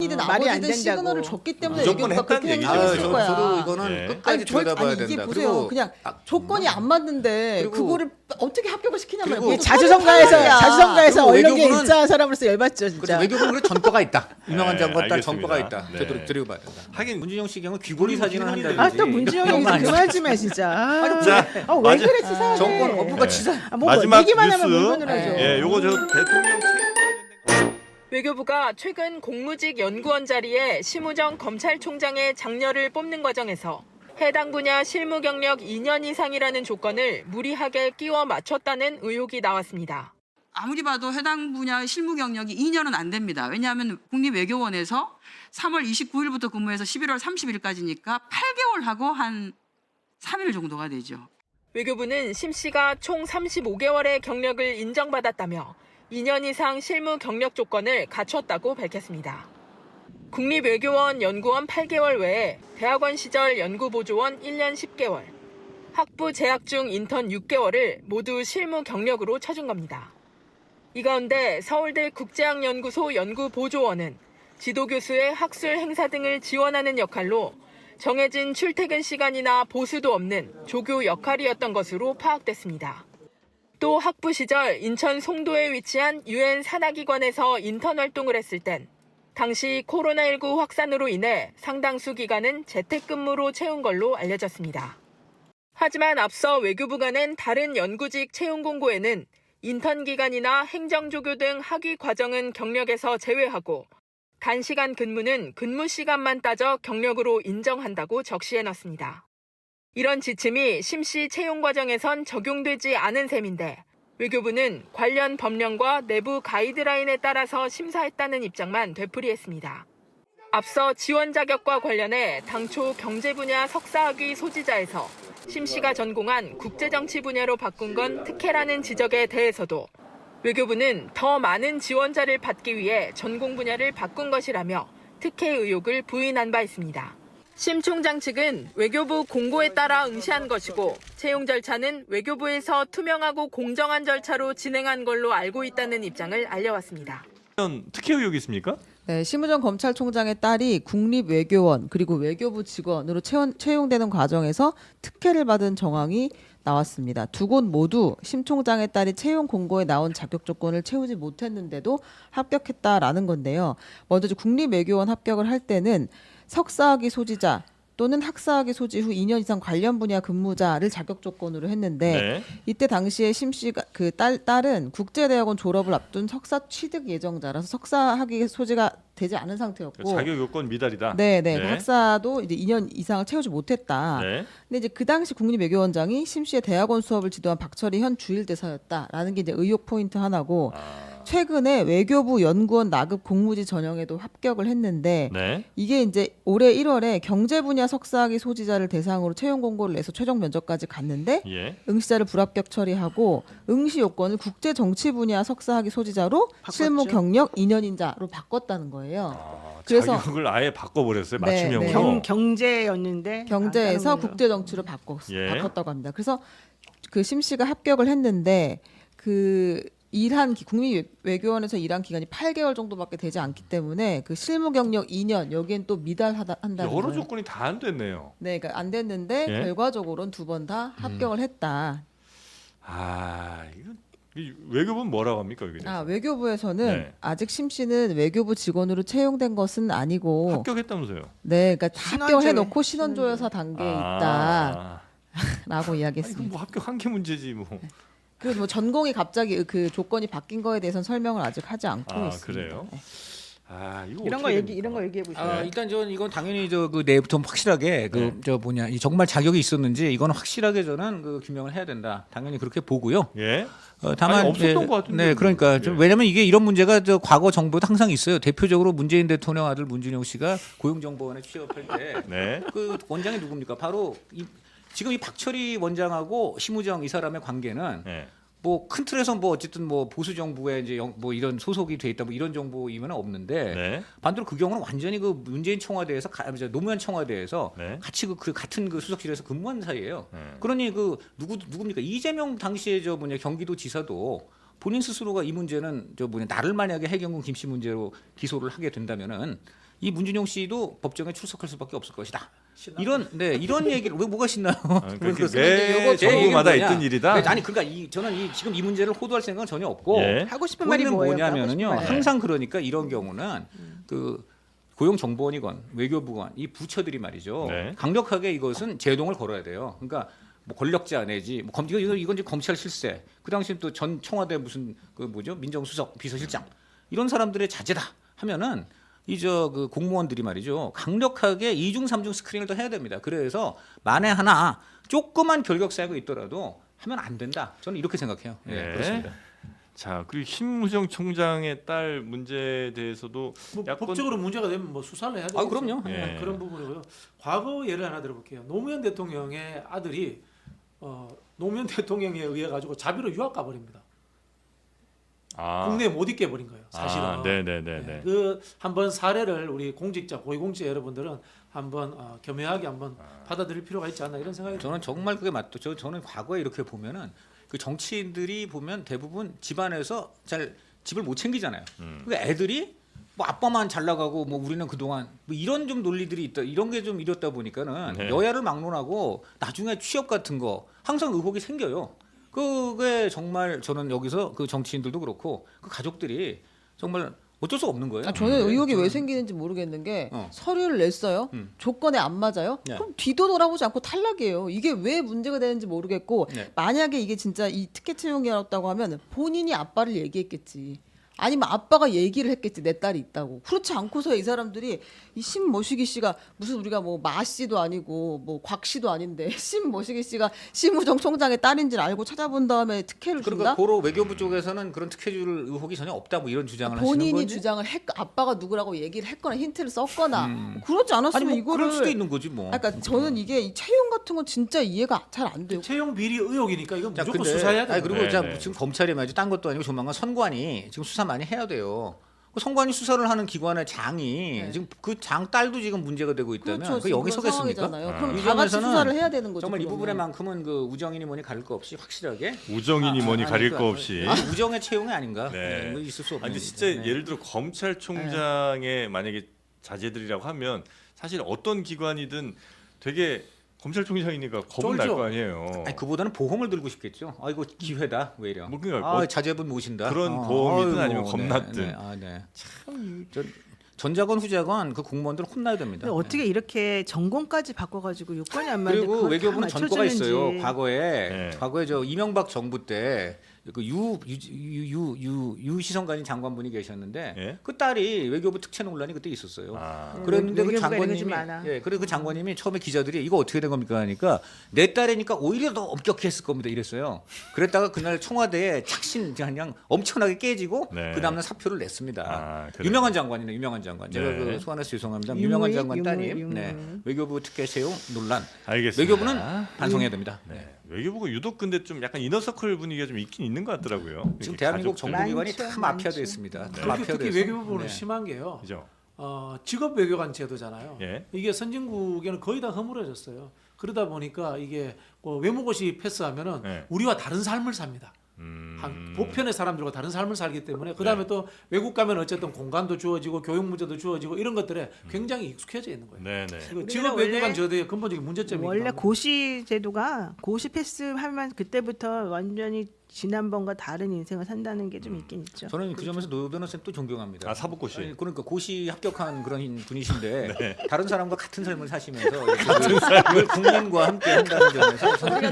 이든 말이 안 아버지든 된다고. 시그널을 줬기 때문에 무조건 외교부가 했다는 그렇게 얘기죠. 행동했을 거야. 저도 이거는 예. 끝까지 들여다봐야 이게 된다. 보세요. 그리고 그냥 조건이 안 맞는데 그리고- 그거를 어떻게 합격을 시키냐면 그리고 자주성가해서 그리고 언론계 외교부는- 입사한 사람으로서 열받죠 그렇죠. 진짜. 외교부는 그래 전과가 있다. 유명한 네, 장관 딸 알겠습니다. 전과가 있다. 네. 되도록 들여봐야 된다. 하긴 문준영 씨 경우 귀걸이 사진을 한다든지. 아 또 문지영 얘기 좀 그만 좀 해 진짜. 자, 왜 맞아. 그래 치사하게. 정권 업무가 치사. 뭐 마지막 얘기만 하면 뉴스. 물건을 하죠. 예, 요거 저 대통령 외교부가 최근 공무직 연구원 자리에 심우정 검찰총장의 장녀를 뽑는 과정에서 해당 분야 실무 경력 2년 이상이라는 조건을 무리하게 끼워 맞췄다는 의혹이 나왔습니다. 아무리 봐도 해당 분야 실무 경력이 2년은 안 됩니다. 왜냐하면 국립외교원에서 3월 29일부터 근무해서 11월 30일까지니까 8개월 하고 한 3일 정도가 되죠. 외교부는 심 씨가 총 35개월의 경력을 인정받았다며 2년 이상 실무 경력 조건을 갖췄다고 밝혔습니다. 국립외교원 연구원 8개월 외에 대학원 시절 연구보조원 1년 10개월, 학부 재학 중 인턴 6개월을 모두 실무 경력으로 쳐준 겁니다. 이 가운데 서울대 국제학연구소 연구보조원은 지도교수의 학술 행사 등을 지원하는 역할로 정해진 출퇴근 시간이나 보수도 없는 조교 역할이었던 것으로 파악됐습니다. 또 학부 시절 인천 송도에 위치한 유엔 산하기관에서 인턴 활동을 했을 땐 당시 코로나19 확산으로 인해 상당수 기간은 재택근무로 채운 걸로 알려졌습니다. 하지만 앞서 외교부가 낸 다른 연구직 채용 공고에는 인턴 기간이나 행정조교 등 학위 과정은 경력에서 제외하고 단시간 근무는 근무 시간만 따져 경력으로 인정한다고 적시해놨습니다. 이런 지침이 심 씨 채용 과정에선 적용되지 않은 셈인데 외교부는 관련 법령과 내부 가이드라인에 따라서 심사했다는 입장만 되풀이했습니다. 앞서 지원 자격과 관련해 당초 경제 분야 석사학위 소지자에서 심 씨가 전공한 국제정치 분야로 바꾼 건 특혜라는 지적에 대해서도 외교부는 더 많은 지원자를 받기 위해 전공 분야를 바꾼 것이라며 특혜 의혹을 부인한 바 있습니다. 심 총장 측은 외교부 공고에 따라 응시한 것이고 채용 절차는 외교부에서 투명하고 공정한 절차로 진행한 걸로 알고 있다는 입장을 알려왔습니다. 특혜 의혹이 있습니까? 네, 심우정 검찰총장의 딸이 국립외교원 그리고 외교부 직원으로 채용되는 과정에서 특혜를 받은 정황이 나왔습니다. 두 곳 모두 심 총장의 딸이 채용 공고에 나온 자격 조건을 채우지 못했는데도 합격했다라는 건데요. 먼저 국립외교원 합격을 할 때는 석사학위 소지자 또는 학사학위 소지 후 2년 이상 관련 분야 근무자를 자격 조건으로 했는데 네. 이때 당시에 심 씨가 그 딸은 국제대학원 졸업을 앞둔 석사 취득 예정자라서 석사학위 소지가 되지 않은 상태였고 자격 요건 미달이다. 네. 그 학사도 이제 2년 이상을 채우지 못했다. 네. 근데 이제 그 당시 국립외교원장이 심 씨의 대학원 수업을 지도한 박철희 현 주일대사였다라는 게 이제 의혹 포인트 하나고 최근에 외교부 연구원 나급 공무지 전형에도 합격을 했는데 네. 이게 이제 올해 1월에 경제 분야 석사학위 소지자를 대상으로 채용 공고를 내서 최종 면접까지 갔는데 예. 응시자를 불합격 처리하고 응시 요건을 국제 정치 분야 석사학위 소지자로 실무 경력 2년인자로 바꿨다는 거예요. 그래서 자격을 아예 바꿔버렸어요. 네, 맞춤형으로. 네. 경제였는데 경제에서 다른 걸로. 국제 정치로 예. 바꿨다고 합니다. 그래서 그 심 씨가 합격을 했는데 그 일한 국립외교원에서 일한 기간이 8개월 정도밖에 되지 않기 때문에 그 실무 경력 2년 여기엔 또 미달한다는 여러 거예요. 조건이 다 안 됐네요. 네, 그러니까 안 됐는데 예? 결과적으로는 두 번 다 합격을 했다. 이거 외교부는 뭐라고 합니까 여기? 외교부에서는 네. 아직 심 씨는 외교부 직원으로 채용된 것은 아니고 합격했다면서요? 네, 그러니까 다 신원조회. 합격해놓고 신원조사 단계에 있다라고 이거 이야기했습니다. 뭐 합격한 게 문제지 뭐. 그리고 뭐 전공이 갑자기 그 조건이 바뀐 거에 대해서는 설명을 아직 하지 않고 있습니다. 그래요? 네. 이거 이런 거 어떻게 얘기 됩니까? 이런 거 얘기해 보세요. 네. 일단 전 이건 당연히 그 내부터 확실하게 네. 이 정말 자격이 있었는지 이거는 확실하게 저는 그 규명을 해야 된다. 당연히 그렇게 보고요. 예. 다만 아니, 없었던 것 같은데. 네, 그러니까 좀 예. 왜냐면 이게 이런 문제가 과거 정부에도 항상 있어요. 대표적으로 문재인 대통령 아들 문준영 씨가 고용정보원에 취업할 때 네. 그 원장이 누굽니까? 바로 지금 이 박철희 원장하고 심우정 이 사람의 관계는 네. 뭐 큰 틀에서 뭐 어쨌든 뭐 보수 정부에 이제 뭐 이런 소속이 돼 있다 뭐 이런 정보이면 없는데 네. 반대로 그 경우는 완전히 그 문재인 청와대에서 노무현 청와대에서 네. 같이 그 같은 그 수석실에서 근무한 사이예요. 네. 그러니 그 누굽니까 이재명 당시에 경기도 지사도 본인 스스로가 이 문제는 나를 만약에 해경군 김씨 문제로 기소를 하게 된다면은 이 문준용 씨도 법정에 출석할 수밖에 없을 것이다. 이런 얘기를 왜 뭐가 신나요? 그러니까 그렇습니다. 매 제 얘기는 정부마다 뭐냐? 있던 일이다. 네, 아니 그러니까 저는 지금 이 문제를 호도할 생각은 전혀 없고 예. 하고 싶은 말이 포인트는 뭐예요? 뭐냐면은요. 하고 싶은 말. 항상 그러니까 이런 경우는 그 고용정보원이건 외교부건 이 부처들이 말이죠. 네. 강력하게 이것은 제동을 걸어야 돼요. 그러니까 뭐 권력자 내지 뭐 이건 이제 검찰 실세. 그 당시 또 전 청와대 무슨 그 뭐죠 민정수석 비서실장 이런 사람들의 자제다 하면은 그 공무원들이 말이죠 강력하게 2중 3중 스크린을 더 해야 됩니다. 그래서 만에 하나 조그만 결격 사유가 있더라도 하면 안 된다. 저는 이렇게 생각해요. 예, 네. 그렇습니다. 자, 그리고 심무정 총장의 딸 문제에 대해서도 뭐 야권- 법적으로 문제가 되면 뭐 수사를 해야 되겠죠. 그럼요. 예. 그런 부분이고요. 과거 예를 하나 들어볼게요. 노무현 대통령의 아들이 노무현 대통령에 의해 가지고 자비로 유학 가버립니다. 국내에 못 있게 버린 거예요. 사실은. 네네네네. 그 한번 사례를 우리 공직자 고위공직자 여러분들은 한번 겸허하게 한번 받아들일 필요가 있지 않나 이런 생각이 저는 정말 그게 맞죠. 저는 과거에 이렇게 보면은 그 정치인들이 보면 대부분 집안에서 잘 집을 못 챙기잖아요. 그 애들이 뭐 아빠만 잘 나가고 뭐 우리는 그동안 뭐 이런 좀 논리들이 있다. 이런 게 좀 이렇다 보니까는 네. 여야를 막론하고 나중에 취업 같은 거 항상 의혹이 생겨요. 그게 정말 저는 여기서 그 정치인들도 그렇고 그 가족들이 정말 어쩔 수 없는 거예요. 저는 의혹이 왜 생기는지 모르겠는 게 서류를 냈어요. 조건에 안 맞아요. 네. 그럼 뒤도 돌아보지 않고 탈락이에요. 이게 왜 문제가 되는지 모르겠고 네. 만약에 이게 진짜 이 특혜 채용이었다고 하면 본인이 아빠를 얘기했겠지. 아니면 아빠가 얘기를 했겠지 내 딸이 있다고. 그렇지 않고서 이 사람들이 이 신모시기 씨가 무슨 우리가 뭐 마 씨도 아니고 뭐 곽 씨도 아닌데 신모시기 씨가 심우정 총장의 딸인 줄 알고 찾아본 다음에 특혜를 그러니까 준다? 고로 외교부 쪽에서는 그런 특혜줄 의혹이 전혀 없다 뭐 이런 주장을 하시는 본인이 거지. 주장을 아빠가 누구라고 얘기를 했거나 힌트를 썼거나 그렇지 않았으면 아니 뭐 이거를 그럴 수도 있는 거지 뭐. 그러니까 저는 이게 이 채용 같은 건 진짜 이해가 잘 안 돼요. 채용 비리 의혹이니까 이건 자, 무조건 근데, 수사해야 돼요. 아니, 그리고 네, 자, 네. 지금 검찰이 말이죠. 딴 것도 아니고 조만간 선관위 지금 수사 많이 해야 돼요. 그 선관위 수사를 하는 기관의 장이 지금 그 장 딸도 지금 문제가 되고 있다면 그렇죠. 그 여기 지금 서겠습니까? 그런 상황이잖아요. 그럼 이 다 같이 점에서는 수사를 해야 되는 거죠. 정말 이 그러면. 부분에만큼은 그 우정이니 뭐니 가릴 거 없이 확실하게 우정이니 뭐니 가릴 거 없이. 우정의 채용이 아닌가? 네. 뭐 있을 수 없는. 아니 근데 진짜 네. 예를 들어 검찰총장의 만약에 자제들이라고 하면 사실 어떤 기관이든 되게 검찰총장이니까 겁은 날 쫄죠. 거 아니에요. 아니, 그보다는 보험을 들고 싶겠죠. 아 이거 기회다 왜 이래? 뭐 그러니까 아 뭐 자제분 모신다. 그런 보험이든 아이고, 아니면 겁났든. 네, 아, 네. 참 전자건 후자건 그 공무원들 혼나야 됩니다. 근데 어떻게 이렇게 전공까지 바꿔가지고 요건이 안 맞는데 그리고 그걸 외교부는 다 전과가 있어요. 맞춰주는지. 과거에 네. 저 이명박 정부 때 그 유시성관인 장관분이 계셨는데 예? 그 딸이 외교부 특채 논란이 그때 있었어요. 아. 그랬는데 그 외교부가 이런 게 장관님이 좀 많아. 그리고 그 장관님이 처음에 기자들이 이거 어떻게 된 겁니까 하니까 내 딸이니까 오히려 더 엄격히 했을 겁니다 이랬어요. 그랬다가 그날 청와대에 착신 그냥 엄청나게 깨지고 네. 그 다음날 사표를 냈습니다. 아, 그래요? 유명한 장관이네 유명한 장관. 제가 네. 그 소환해서 죄송합니다. 유명한 장관 유물, 따님 유물. 네. 외교부 특혜 채용 논란. 알겠습니다. 외교부는 반성해야 됩니다. 네. 외교부가 유독 근데 좀 약간 이너서클 분위기가 좀 있긴 있는 것 같더라고요. 지금 이렇게 대한민국 가족들. 정보기관이 많죠, 다 마피아되어 많죠. 있습니다. 다 특히 마피아돼서. 외교부는 네. 심한 게요. 그죠? 직업 외교관 제도잖아요. 예. 이게 선진국에는 거의 다 허물어졌어요. 그러다 보니까 이게 외모고시 패스하면은 네. 우리와 다른 삶을 삽니다. 한 보편의 사람들과 다른 삶을 살기 때문에 그 다음에 또 외국 가면 어쨌든 공간도 주어지고 교육 문제도 주어지고 이런 것들에 굉장히 익숙해져 있는 거예요. 네네. 이거 직업 원래- 외교관 제도의 근본적인 문제점이기도 원래 합니다. 고시 제도가 고시 패스하면 그때부터 완전히 지난번과 다른 인생을 산다는 게 좀 있긴 있죠. 저는 그 점에서 노 변호사님 또 존경합니다. 아, 사법고시. 아니, 그러니까 고시 합격한 그런 분이신데 네. 다른 사람과 같은 삶을 사시면서 이걸 국민과 함께 한다는 점에서 저는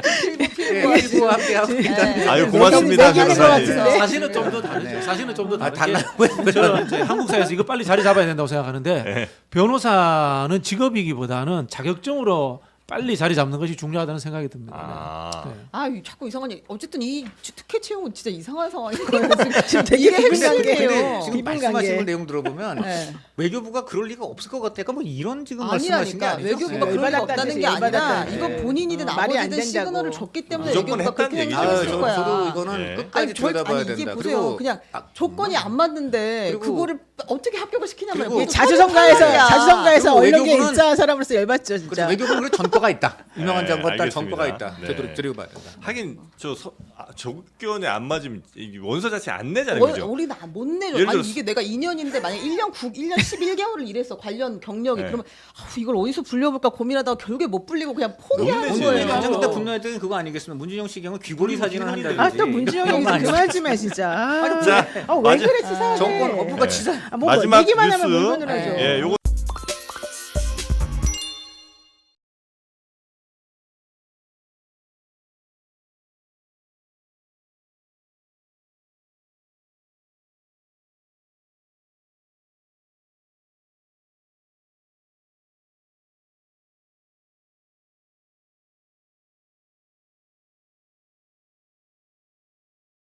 일부와 함께 하고 있다는 아유 고맙습니다 얘기하는 것 변호사님. 같은데. 사실은 좀 더 다르죠. 네. 사실은 좀 더 아, 다른 게 달라고요? 저는 이제 한국 사회에서 이거 빨리 자리 잡아야 된다고 생각하는데 네. 변호사는 직업이기보다는 자격증으로 빨리 자리 잡는 것이 중요하다는 생각이 듭니다. 아. 네. 아, 자꾸 이상한 얘기. 어쨌든 이 특혜 채용은 진짜 이상한 상황인 거예요. 지금 되게 이게 비분간계. 핵심이에요. 지금 비분 말씀하신 관계. 내용 들어보면 네. 외교부가 그럴 리가 없을 것 같아. 뭐 이런 지금 말씀하신 게 아니라니까 아니죠? 외교부가 네. 그럴 리 열받았다는 없다는 뜻이에요, 게 아니라 열받았다는 이거 뜻. 본인이든 말이 안 아버지든 된다고. 시그널을 줬기 때문에 무조건 외교부가 했다는 그렇게 얘기죠. 행동했을 저, 거야. 저도 이거는 네. 끝까지 들여다봐야 이게 된다. 보세요. 그리고 그냥 조건이 안 맞는데 그리고- 그거를 어떻게 합격을 시키냐면 그리고 자주성가에서 그리고 언론계에 외교부는- 입사한 사람으로서 열받죠 그래서 진짜. 외교부는 그래 전과 전과가 있다. 유명한 네, 장관 딸 알겠습니다. 전과가 있다. 네. 되도록 봐야 된다. 하긴 적견에 안 맞으면 이 원서 자체 안 내잖아요, 그죠? 우리는 못 내줘. 예를 아니 들어서- 이게 내가 2년인데 만약 1년 11개월을 일했어 관련 경력이 네. 그러면 이걸 어디서 불려볼까 고민하다가 결국에 못 불리고 그냥 포기하는 너무 거예요. 내지. 가장 그때 분노했던 게 그거 아니겠습니까? 문준영 씨 경우 귀걸이 사진을 한다든지. 아 또 문지영 얘기 좀 그만 좀 해 진짜. 자, 왜 마지- 그래 치사하게. 정권 어부가 네. 치사. 뭐 마지막 얘기만 하면 뉴스. 물건을 하죠. 예, 요거